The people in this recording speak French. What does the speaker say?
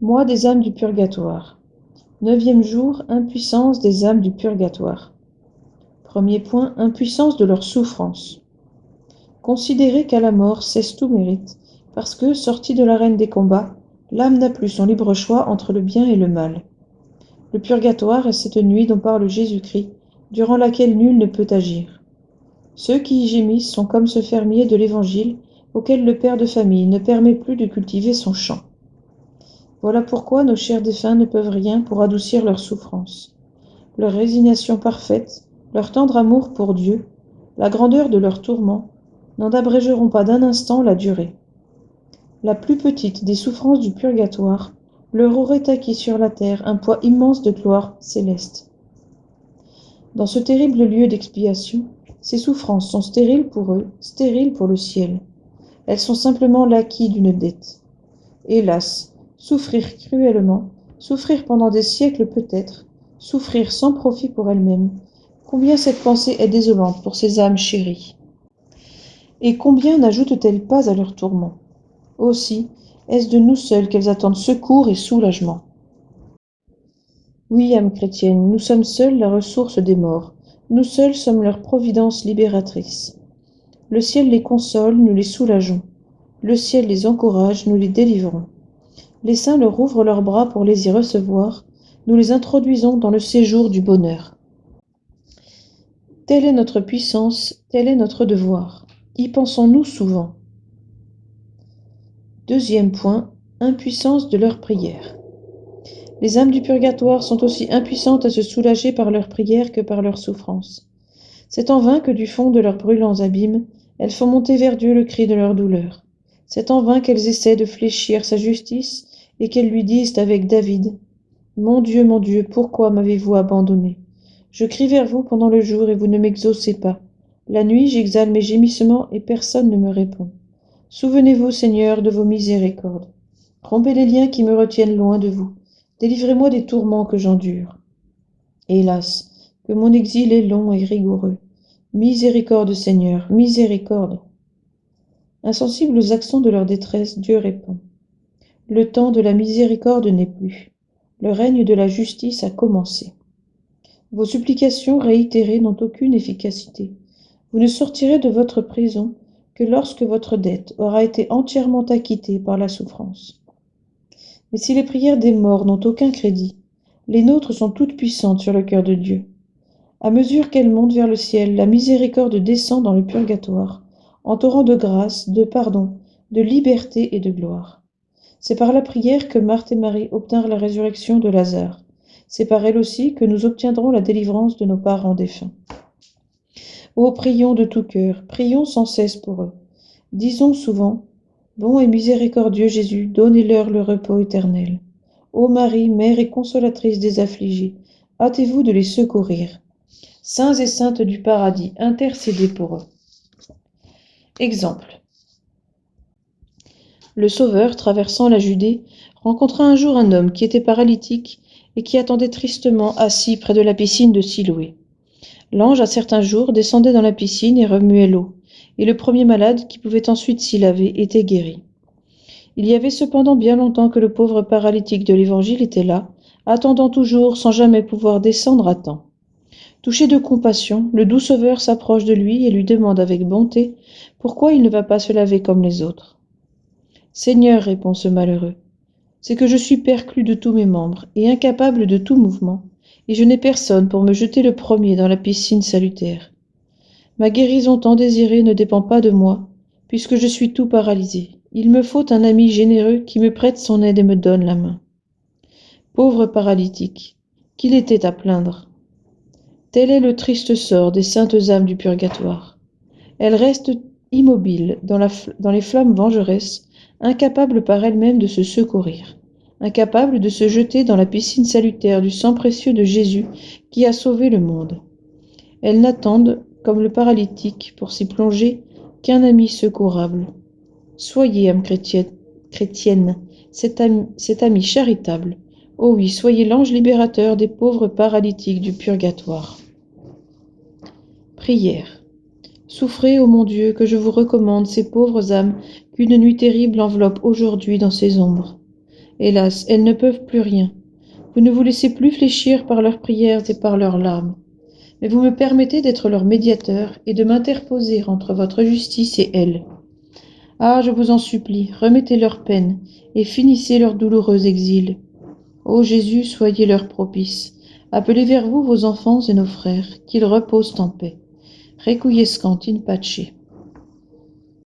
Moi des âmes du purgatoire. 9e jour, impuissance des âmes du purgatoire. Premier point, impuissance de leur souffrance. Considérez qu'à la mort cesse tout mérite, parce que, sortie de l'arène des combats, l'âme n'a plus son libre choix entre le bien et le mal. Le purgatoire est cette nuit dont parle Jésus-Christ, durant laquelle nul ne peut agir. Ceux qui y gémissent sont comme ce fermier de l'Évangile, auquel le père de famille ne permet plus de cultiver son champ. Voilà pourquoi nos chers défunts ne peuvent rien pour adoucir leur souffrance. Leur résignation parfaite, leur tendre amour pour Dieu, la grandeur de leurs tourments, n'en abrégeront pas d'un instant la durée. La plus petite des souffrances du purgatoire leur aurait acquis sur la terre un poids immense de gloire céleste. Dans ce terrible lieu d'expiation, ces souffrances sont stériles pour eux, stériles pour le ciel. Elles sont simplement l'acquis d'une dette. Hélas, souffrir cruellement, souffrir pendant des siècles peut-être, souffrir sans profit pour elles-mêmes, combien cette pensée est désolante pour ces âmes chéries. Et combien n'ajoutent-elles pas à leurs tourments? Aussi, est-ce de nous seuls qu'elles attendent secours et soulagement? Oui, âme chrétienne, nous sommes seuls la ressource des morts, nous seuls sommes leur providence libératrice. Le ciel les console, nous les soulageons. Le ciel les encourage, nous les délivrons. Les saints leur ouvrent leurs bras pour les y recevoir, nous les introduisons dans le séjour du bonheur. Telle est notre puissance, tel est notre devoir. Y pensons-nous souvent? Deuxième point, impuissance de leur prière. Les âmes du purgatoire sont aussi impuissantes à se soulager par leurs prières que par leurs souffrances. C'est en vain que du fond de leurs brûlants abîmes, elles font monter vers Dieu le cri de leur douleur. C'est en vain qu'elles essaient de fléchir sa justice et qu'elles lui disent avec David « Mon Dieu, pourquoi m'avez-vous abandonné? Je crie vers vous pendant le jour et vous ne m'exaucez pas. La nuit, j'exhale mes gémissements et personne ne me répond. Souvenez-vous, Seigneur, de vos miséricordes. Rompez les liens qui me retiennent loin de vous. Délivrez-moi des tourments que j'endure. Hélas, que mon exil est long et rigoureux. Miséricorde, Seigneur, miséricorde. » Insensibles aux accents de leur détresse, Dieu répond. Le temps de la miséricorde n'est plus. Le règne de la justice a commencé. Vos supplications réitérées n'ont aucune efficacité. Vous ne sortirez de votre prison que lorsque votre dette aura été entièrement acquittée par la souffrance. Mais si les prières des morts n'ont aucun crédit, les nôtres sont toutes puissantes sur le cœur de Dieu. À mesure qu'elles montent vers le ciel, la miséricorde descend dans le purgatoire, en torrent de grâce, de pardon, de liberté et de gloire. C'est par la prière que Marthe et Marie obtinrent la résurrection de Lazare. C'est par elle aussi que nous obtiendrons la délivrance de nos parents défunts. Ô, prions de tout cœur, prions sans cesse pour eux. Disons souvent, bon et miséricordieux Jésus, donnez-leur le repos éternel. Ô Marie, mère et consolatrice des affligés, hâtez-vous de les secourir. Saints et saintes du paradis, intercédez pour eux. Exemple. Le Sauveur, traversant la Judée, rencontra un jour un homme qui était paralytique et qui attendait tristement assis près de la piscine de Siloé. L'ange, à certains jours, descendait dans la piscine et remuait l'eau, et le premier malade, qui pouvait ensuite s'y laver, était guéri. Il y avait cependant bien longtemps que le pauvre paralytique de l'Évangile était là, attendant toujours sans jamais pouvoir descendre à temps. Touché de compassion, le doux Sauveur s'approche de lui et lui demande avec bonté pourquoi il ne va pas se laver comme les autres. « Seigneur, répond ce malheureux, c'est que je suis perclus de tous mes membres et incapable de tout mouvement, et je n'ai personne pour me jeter le premier dans la piscine salutaire. Ma guérison tant désirée ne dépend pas de moi, puisque je suis tout paralysé. Il me faut un ami généreux qui me prête son aide et me donne la main. » Pauvre paralytique, qu'il était à plaindre. Tel est le triste sort des saintes âmes du purgatoire. Elles restent immobiles dans les flammes vengeresses, incapables par elles-mêmes de se secourir, incapables de se jeter dans la piscine salutaire du sang précieux de Jésus qui a sauvé le monde. Elles n'attendent, comme le paralytique, pour s'y plonger, qu'un ami secourable. Soyez, âme chrétienne, cet ami charitable. Oh oui, soyez l'ange libérateur des pauvres paralytiques du purgatoire. Prière. Souffrez, ô mon Dieu, que je vous recommande ces pauvres âmes qu'une nuit terrible enveloppe aujourd'hui dans ses ombres. Hélas, elles ne peuvent plus rien. Vous ne vous laissez plus fléchir par leurs prières et par leurs larmes, mais vous me permettez d'être leur médiateur et de m'interposer entre votre justice et elles. Ah, je vous en supplie, remettez leur peine et finissez leur douloureux exil. Ô Jésus, soyez leur propice. Appelez vers vous vos enfants et nos frères, qu'ils reposent en paix. Requiescant in pace.